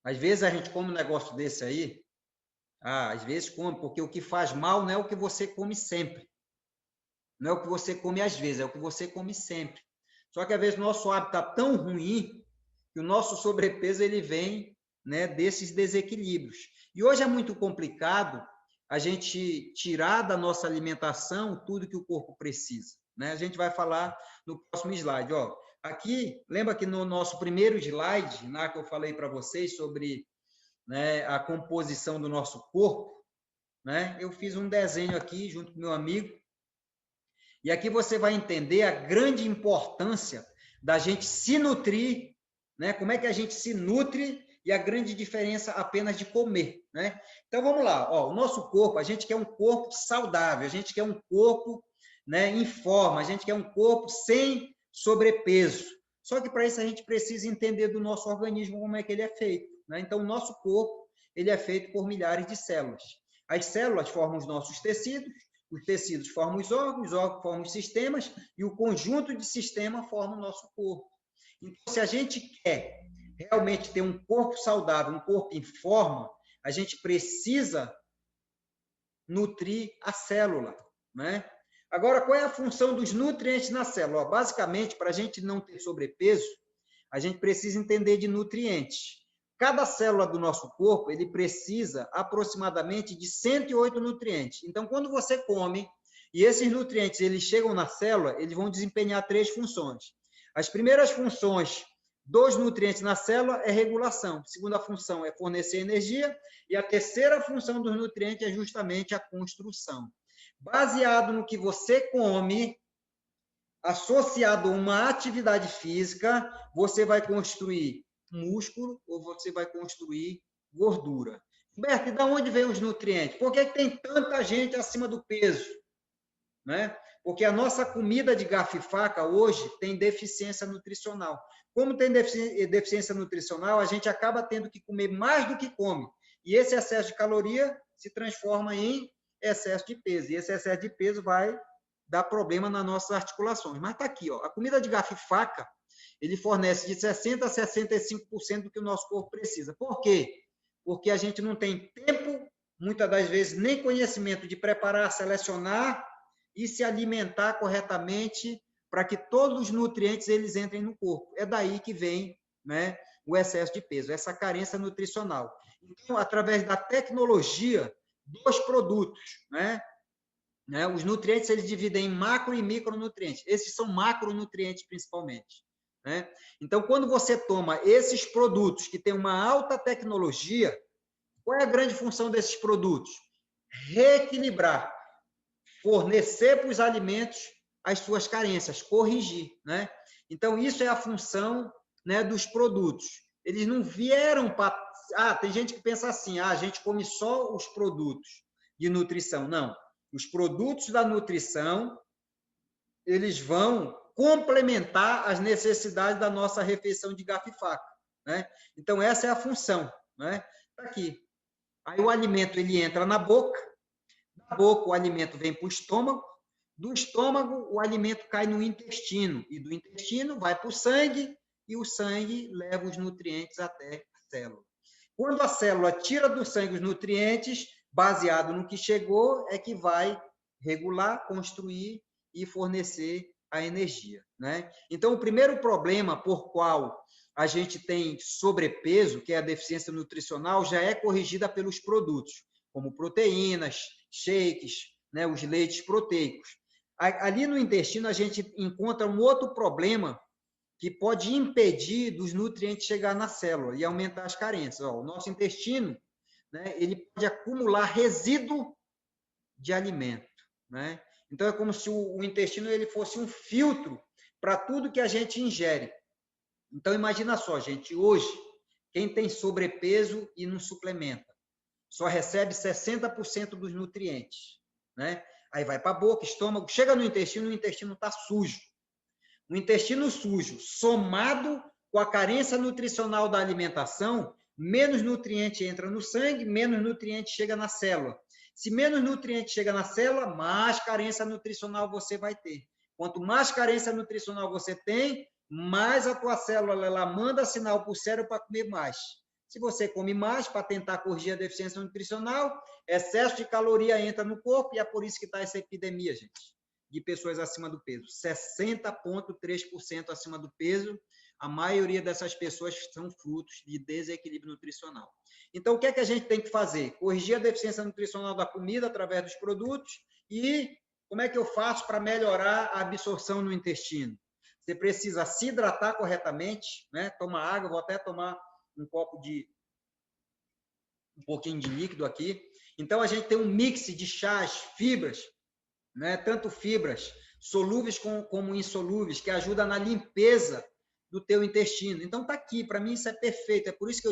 Às vezes a gente come um negócio desse aí, às vezes come, porque o que faz mal não é o que você come sempre. Não é o que você come às vezes, é o que você come sempre. Só que às vezes o nosso hábito está tão ruim que o nosso sobrepeso ele vem, né, desses desequilíbrios. E hoje é muito complicado a gente tirar da nossa alimentação tudo que o corpo precisa, né? A gente vai falar no próximo slide. Ó, aqui, lembra que no nosso primeiro slide, né, que eu falei para vocês sobre, né, a composição do nosso corpo, né? Eu fiz um desenho aqui junto com meu amigo, e aqui você vai entender a grande importância da gente se nutrir, né? Como é que a gente se nutre e a grande diferença apenas de comer, né? Então, vamos lá. Ó, o nosso corpo, a gente quer um corpo saudável, a gente quer um corpo, né, em forma, a gente quer um corpo sem sobrepeso. Só que para isso a gente precisa entender do nosso organismo como é que ele é feito, né? Então, o nosso corpo, ele é feito por milhares de células. As células formam os nossos tecidos formam os órgãos formam os sistemas, e o conjunto de sistema forma o nosso corpo. Então, se a gente quer realmente ter um corpo saudável, um corpo em forma, a gente precisa nutrir a célula, né? Agora, qual é a função dos nutrientes na célula? Basicamente, para a gente não ter sobrepeso, a gente precisa entender de nutrientes. Cada célula do nosso corpo, ele precisa aproximadamente de 108 nutrientes. Então, quando você come, e esses nutrientes eles chegam na célula, eles vão desempenhar 3 funções. As primeiras funções Dois nutrientes na célula é regulação. A segunda função é fornecer energia. E a terceira função dos nutrientes é justamente a construção. Baseado no que você come, associado a uma atividade física, você vai construir músculo ou você vai construir gordura. Humberto, e de onde vem os nutrientes? Por que tem tanta gente acima do peso? Né? Porque a nossa comida de garfo e faca hoje tem deficiência nutricional. Como tem deficiência nutricional, a gente acaba tendo que comer mais do que come. E esse excesso de caloria se transforma em excesso de peso. E esse excesso de peso vai dar problema nas nossas articulações. Mas está aqui, ó, a comida de garfo e faca, ele fornece de 60% a 65% do que o nosso corpo precisa. Por quê? Porque a gente não tem tempo, muitas das vezes, nem conhecimento de preparar, selecionar e se alimentar corretamente para que todos os nutrientes eles entrem no corpo. É daí que vem, né, o excesso de peso, essa carência nutricional. Então, através da tecnologia dos produtos, né, os nutrientes eles dividem em macro e micronutrientes. Esses são macronutrientes principalmente. Né? Então, quando você toma esses produtos que têm uma alta tecnologia, qual é a grande função desses produtos? Reequilibrar, fornecer para os alimentos as suas carências, corrigir. Né? Então, isso é a função, né, dos produtos. Eles não vieram para... tem gente que pensa assim, a gente come só os produtos de nutrição. Não. Os produtos da nutrição, eles vão complementar as necessidades da nossa refeição de garfo e faca. Né? Então, essa é a função. Né? Tá aqui. Aí o alimento ele entra na boca, da boca o alimento vem para o estômago, do estômago o alimento cai no intestino, e do intestino vai para o sangue, e o sangue leva os nutrientes até a célula. Quando a célula tira do sangue os nutrientes, baseado no que chegou, é que vai regular, construir e fornecer a energia. Né? Então, o primeiro problema por qual a gente tem sobrepeso, que é a deficiência nutricional, já é corrigida pelos produtos, como proteínas, shakes, né, os leites proteicos. Ali no intestino, a gente encontra um outro problema que pode impedir dos nutrientes chegar na célula e aumentar as carências. O nosso intestino, né, ele pode acumular resíduo de alimento. Né? Então, é como se o intestino ele fosse um filtro para tudo que a gente ingere. Então, imagina só, gente, hoje, quem tem sobrepeso e não suplementa, só recebe 60% dos nutrientes. Né? Aí vai para a boca, estômago, chega no intestino, o intestino está sujo. O intestino sujo, somado com a carência nutricional da alimentação, menos nutriente entra no sangue, menos nutriente chega na célula. Se menos nutriente chega na célula, mais carência nutricional você vai ter. Quanto mais carência nutricional você tem, mais a tua célula ela manda sinal para o cérebro para comer mais. Se você come mais para tentar corrigir a deficiência nutricional, excesso de caloria entra no corpo e é por isso que está essa epidemia, gente, de pessoas acima do peso. 60,3% acima do peso, a maioria dessas pessoas são frutos de desequilíbrio nutricional. Então, o que é que a gente tem que fazer? Corrigir a deficiência nutricional da comida através dos produtos e como é que eu faço para melhorar a absorção no intestino? Você precisa se hidratar corretamente, né? Tomar água, vou até tomar um pouquinho de líquido aqui. Então, a gente tem um mix de chás, fibras, né? Tanto fibras solúveis como insolúveis, que ajudam na limpeza do teu intestino. Então, tá aqui, para mim isso é perfeito. É por isso que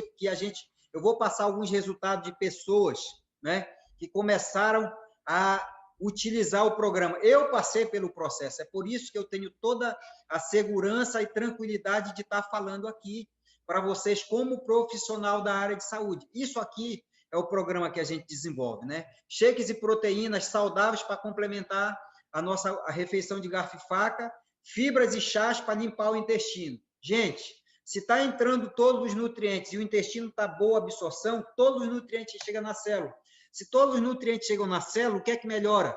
eu vou passar alguns resultados de pessoas, né, que começaram a utilizar o programa. Eu passei pelo processo, é por isso que eu tenho toda a segurança e tranquilidade de estar falando aqui para vocês como profissional da área de saúde. Isso aqui é o programa que a gente desenvolve, né? Shakes e proteínas saudáveis para complementar a refeição de garfo e faca, fibras e chás para limpar o intestino. Gente, se está entrando todos os nutrientes e o intestino está boa absorção, todos os nutrientes chegam na célula. Se todos os nutrientes chegam na célula, o que é que melhora?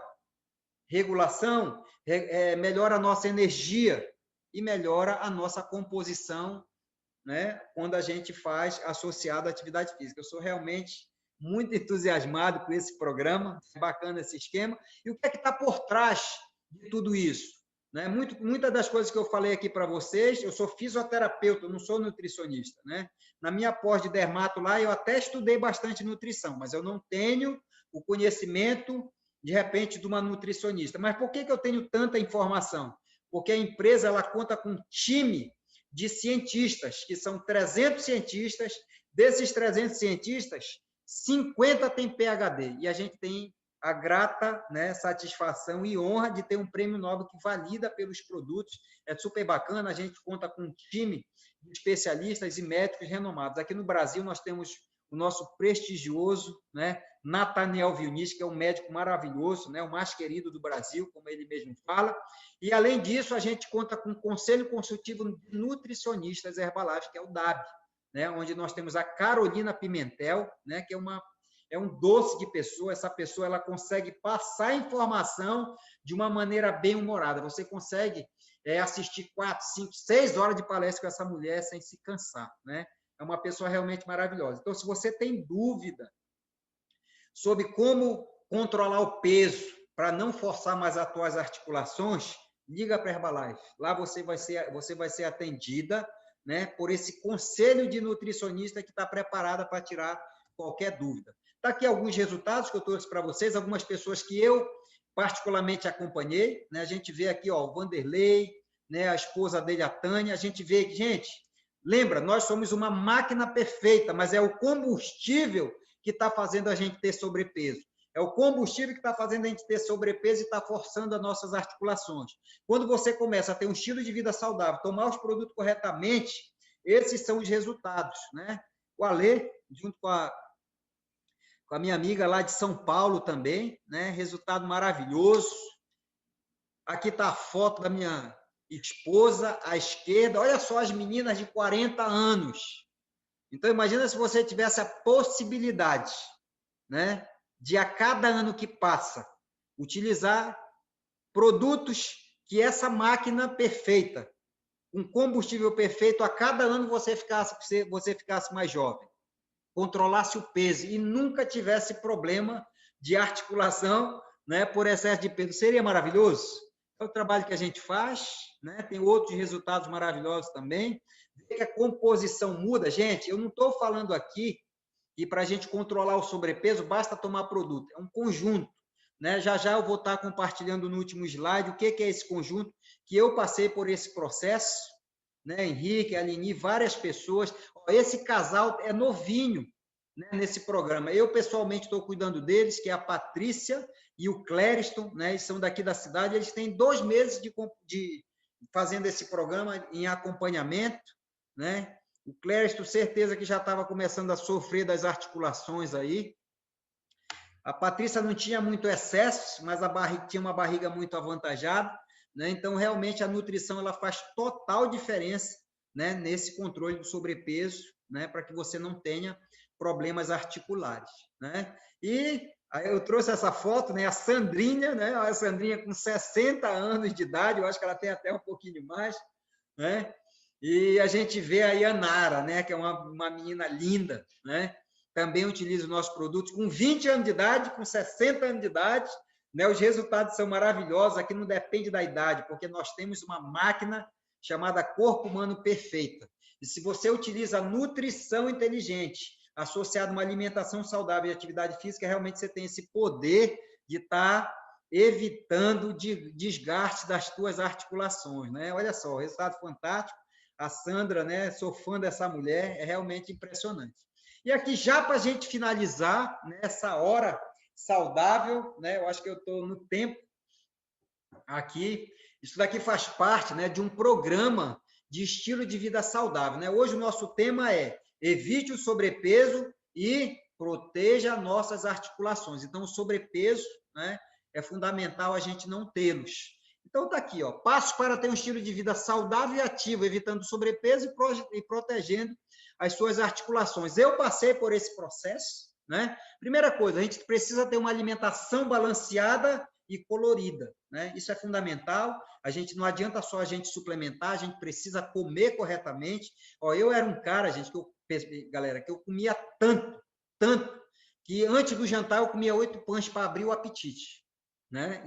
Regulação, melhora a nossa energia e melhora a nossa composição, né, quando a gente faz associado à atividade física. Eu sou realmente muito entusiasmado com esse programa, bacana esse esquema. E o que é que está por trás de tudo isso? né? Muitas das coisas que eu falei aqui para vocês, eu sou fisioterapeuta, eu não sou nutricionista, né? Na minha pós de dermato lá, eu até estudei bastante nutrição, mas eu não tenho o conhecimento, de repente, de uma nutricionista. Mas por que eu tenho tanta informação? Porque a empresa ela conta com um time de cientistas, que são 300 cientistas. Desses 300 cientistas, 50 têm PhD, e a gente tem a grata, né, satisfação e honra de ter um prêmio Nobel que valida pelos produtos. É super bacana, a gente conta com um time de especialistas e médicos renomados. Aqui no Brasil, nós temos o nosso prestigioso, né, Nathaniel Vilnis, que é um médico maravilhoso, né, o mais querido do Brasil, como ele mesmo fala. E, além disso, a gente conta com o Conselho Consultivo de Nutricionistas Herbalife, que é o DAB, né, onde nós temos a Carolina Pimentel, né, que é um doce de pessoa. Essa pessoa ela consegue passar informação de uma maneira bem humorada. Você consegue assistir 4, 5, 6 horas de palestra com essa mulher sem se cansar, né? É uma pessoa realmente maravilhosa. Então, se você tem dúvida sobre como controlar o peso para não forçar mais as tuas articulações, liga para a Herbalife. Lá você vai ser atendida, né, por esse conselho de nutricionista que está preparada para tirar qualquer dúvida. Está aqui alguns resultados que eu trouxe para vocês, algumas pessoas que eu particularmente acompanhei, né? A gente vê aqui, ó, o Vanderlei, né, a esposa dele, a Tânia. A gente vê, gente, lembra, nós somos uma máquina perfeita, mas é o combustível que está fazendo a gente ter sobrepeso. É o combustível que está fazendo a gente ter sobrepeso e está forçando as nossas articulações. Quando você começa a ter um estilo de vida saudável, tomar os produtos corretamente, esses são os resultados, né? O Alê, junto com a minha amiga lá de São Paulo também, né? Resultado maravilhoso. Aqui está a foto da minha esposa à esquerda. Olha só as meninas de 40 anos. Então, imagina se você tivesse a possibilidade, né, de a cada ano que passa, utilizar produtos que essa máquina perfeita, um combustível perfeito, a cada ano você ficasse mais jovem, controlasse o peso e nunca tivesse problema de articulação, né, por excesso de peso. Seria maravilhoso? É o trabalho que a gente faz, né? Tem outros resultados maravilhosos também. Vê que a composição muda. Gente, eu não estou falando aqui que para a gente controlar o sobrepeso basta tomar produto. É um conjunto, né? Já já eu vou estar compartilhando no último slide o que é esse conjunto, que eu passei por esse processo, né? Henrique, Aline, várias pessoas. Esse casal é novinho, né, nesse programa. Eu, pessoalmente, estou cuidando deles, que é a Patrícia e o Clériston, né? Eles são daqui da cidade. Eles têm 2 meses de fazendo esse programa em acompanhamento, né? O Clériston, certeza que já estava começando a sofrer das articulações aí. A Patrícia não tinha muito excesso, mas tinha uma barriga muito avantajada, né? Então, realmente, a nutrição ela faz total diferença, né, nesse controle do sobrepeso, né, para que você não tenha problemas articulares, né? E aí eu trouxe essa foto, né, a Sandrinha, né, a Sandrinha com 60 anos de idade, eu acho que ela tem até um pouquinho mais, né? E a gente vê aí a Nara, né, que é uma menina linda, né? Também utiliza os nossos produtos com 20 anos de idade, com 60 anos de idade, né? Os resultados são maravilhosos. Aqui não depende da idade, porque nós temos uma máquina chamada Corpo Humano Perfeita. E se você utiliza a nutrição inteligente, associada a uma alimentação saudável e atividade física, realmente você tem esse poder de estar evitando o desgaste das tuas articulações, né? Olha só, o resultado fantástico. A Sandra, né? Sou fã dessa mulher, é realmente impressionante. E aqui, já para a gente finalizar, nessa hora saudável, né? Eu acho que eu estou no tempo aqui. Isso daqui faz parte, né, de um programa de estilo de vida saudável, né? Hoje o nosso tema é evite o sobrepeso e proteja nossas articulações. Então, o sobrepeso, né, é fundamental a gente não tê-los. Então, está aqui, ó, passos para ter um estilo de vida saudável e ativo, evitando sobrepeso e protegendo as suas articulações. Eu passei por esse processo, né? Primeira coisa, a gente precisa ter uma alimentação balanceada e colorida, né? Isso é fundamental. A gente não adianta só a gente suplementar, a gente precisa comer corretamente. Ó, eu era um cara, gente, galera, que eu comia tanto, que antes do jantar eu comia 8 pães para abrir o apetite. né?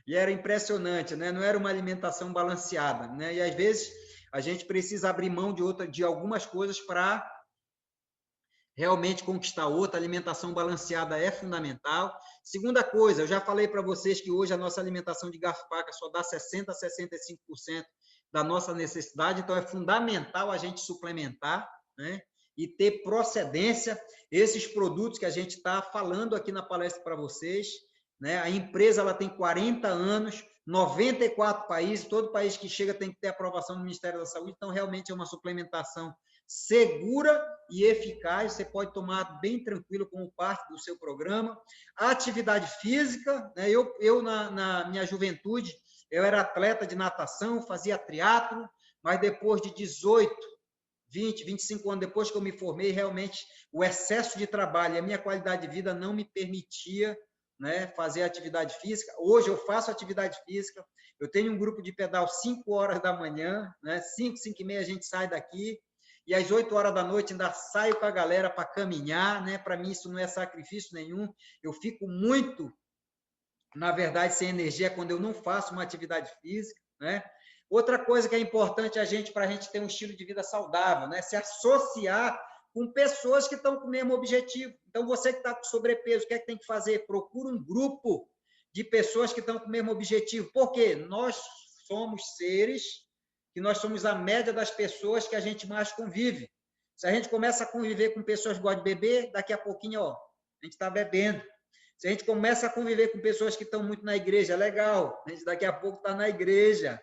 E era impressionante, né? Não era uma alimentação balanceada, né? E às vezes a gente precisa abrir mão de algumas coisas para realmente conquistar outra. Alimentação balanceada é fundamental. Segunda coisa, eu já falei para vocês que hoje a nossa alimentação de garfo-faca só dá 60 a 65% da nossa necessidade, então é fundamental a gente suplementar, né? E ter procedência. Esses produtos que a gente está falando aqui na palestra para vocês, né? A empresa ela tem 40 anos, 94 países, todo país que chega tem que ter aprovação do Ministério da Saúde, então realmente é uma suplementação segura e eficaz, você pode tomar bem tranquilo como parte do seu programa. A atividade física, né? Eu na minha juventude, eu era atleta de natação, fazia triatlo, mas depois de 18, 20, 25 anos depois que eu me formei, realmente o excesso de trabalho e a minha qualidade de vida não me permitia, né, fazer atividade física. Hoje eu faço atividade física, eu tenho um grupo de pedal 5 horas da manhã, né, 5, 5 e meia a gente sai daqui, e às 8 horas da noite ainda saio com a galera para caminhar, né? Para mim isso não é sacrifício nenhum. Eu fico muito, na verdade, sem energia quando eu não faço uma atividade física, né? Outra coisa que é importante para a gente ter um estilo de vida saudável, né? Se associar com pessoas que estão com o mesmo objetivo. Então, você que está com sobrepeso, o que é que tem que fazer? Procura um grupo de pessoas que estão com o mesmo objetivo. Por quê? Nós somos seres que nós somos a média das pessoas que a gente mais convive. Se a gente começa a conviver com pessoas que gostam de beber, daqui a pouquinho, ó, a gente está bebendo. Se a gente começa a conviver com pessoas que estão muito na igreja, legal, a gente daqui a pouco está na igreja.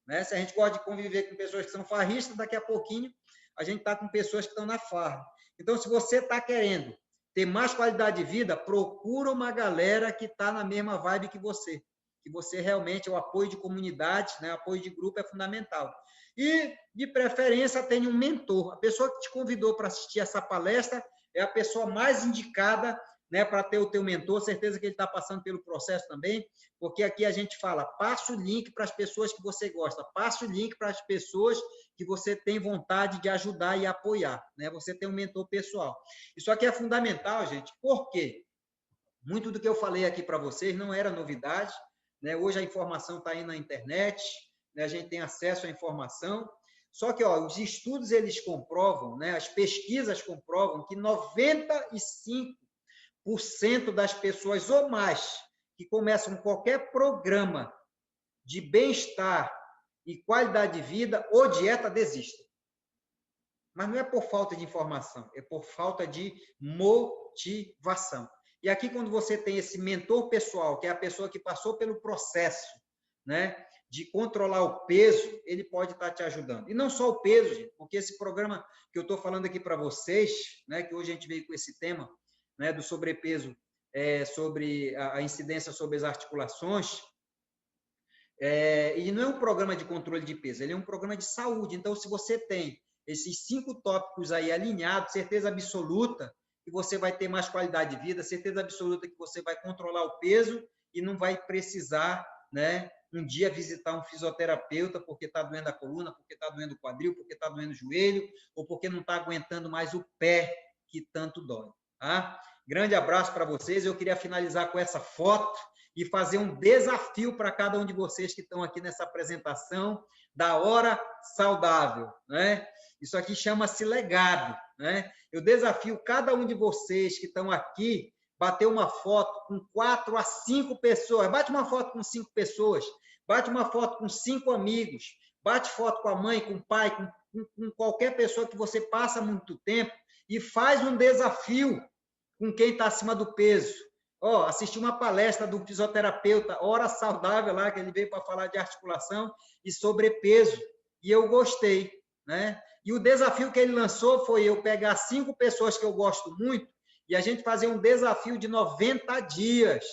Né? Se a gente gosta de conviver com pessoas que são farristas, daqui a pouquinho a gente está com pessoas que estão na farra. Então, se você está querendo ter mais qualidade de vida, procura uma galera que está na mesma vibe que você realmente, o apoio de comunidade, né? O apoio de grupo é fundamental. E, de preferência, tenha um mentor. A pessoa que te convidou para assistir essa palestra é a pessoa mais indicada, né, para ter o teu mentor, certeza que ele está passando pelo processo também, porque aqui a gente fala, passa o link para as pessoas que você gosta, passa o link para as pessoas que você tem vontade de ajudar e apoiar, né? Você tem um mentor pessoal. Isso aqui é fundamental, gente, porque muito do que eu falei aqui para vocês não era novidade, né? Hoje a informação está aí na internet, né? A gente tem acesso à informação, só que ó, os estudos eles comprovam, né? As pesquisas comprovam que 95% das pessoas ou mais que começam qualquer programa de bem-estar e qualidade de vida ou dieta desistem. Mas não é por falta de informação, é por falta de motivação. E aqui, quando você tem esse mentor pessoal, que é a pessoa que passou pelo processo, né, de controlar o peso, ele pode estar te ajudando. E não só o peso, gente, porque esse programa que eu estou falando aqui para vocês, né, que hoje a gente veio com esse tema, né, do sobrepeso, sobre a incidência sobre as articulações, e não é um programa de controle de peso, ele é um programa de saúde. Então, se você tem esses 5 tópicos aí alinhados, certeza absoluta que você vai ter mais qualidade de vida, certeza absoluta que você vai controlar o peso e não vai precisar, né, um dia visitar um fisioterapeuta porque está doendo a coluna, porque está doendo o quadril, porque está doendo o joelho, ou porque não está aguentando mais o pé que tanto dói. Tá? Grande abraço para vocês. Eu queria finalizar com essa foto e fazer um desafio para cada um de vocês que estão aqui nessa apresentação da Hora Saudável, né? Isso aqui chama-se legado, né? Eu desafio cada um de vocês que estão aqui bater uma foto com 4 a 5 pessoas. Bate uma foto com 5 pessoas, bate uma foto com 5 amigos, bate foto com a mãe, com o pai, com qualquer pessoa que você passa muito tempo e faz um desafio com quem está acima do peso. Assisti uma palestra do fisioterapeuta Hora Saudável lá, que ele veio para falar de articulação e sobrepeso, e eu gostei, né? E o desafio que ele lançou foi eu pegar 5 pessoas que eu gosto muito e a gente fazer um desafio de 90 dias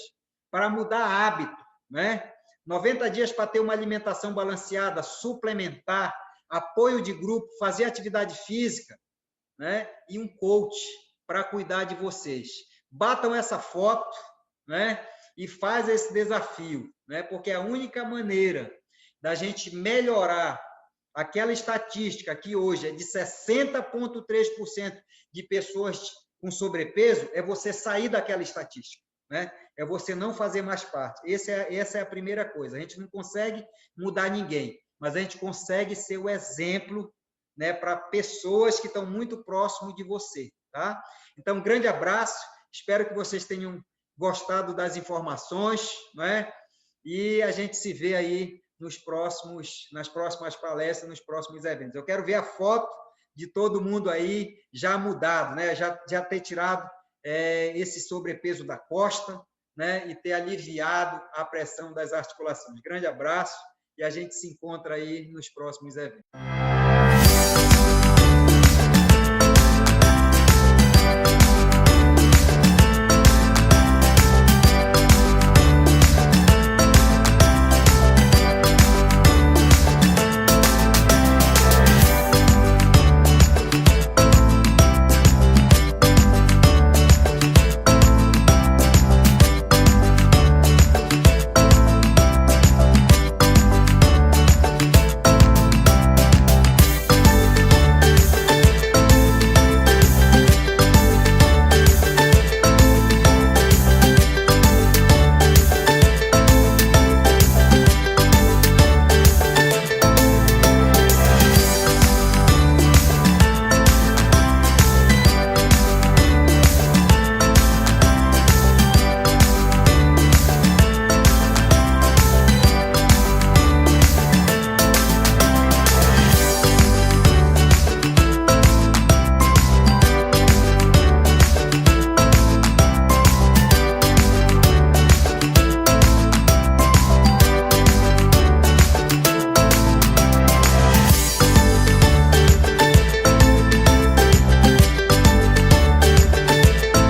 para mudar hábito, né? 90 dias para ter uma alimentação balanceada, suplementar, apoio de grupo, fazer atividade física, né? E um coach para cuidar de vocês. Batam essa foto, né? E faz esse desafio, né? Porque é a única maneira da gente melhorar aquela estatística que hoje é de 60,3% de pessoas com sobrepeso, é você sair daquela estatística, né? é você não fazer mais parte. Essa é a primeira coisa. A gente não consegue mudar ninguém, mas a gente consegue ser o exemplo, né, para pessoas que estão muito próximo de você, tá? Então, um grande abraço, espero que vocês tenham gostado das informações, não é? E a gente se vê aí nas próximas palestras, nos próximos eventos. Eu quero ver a foto de todo mundo aí já mudado, né? Já ter tirado esse sobrepeso da costa, né? E ter aliviado a pressão das articulações. Grande abraço e a gente se encontra aí nos próximos eventos.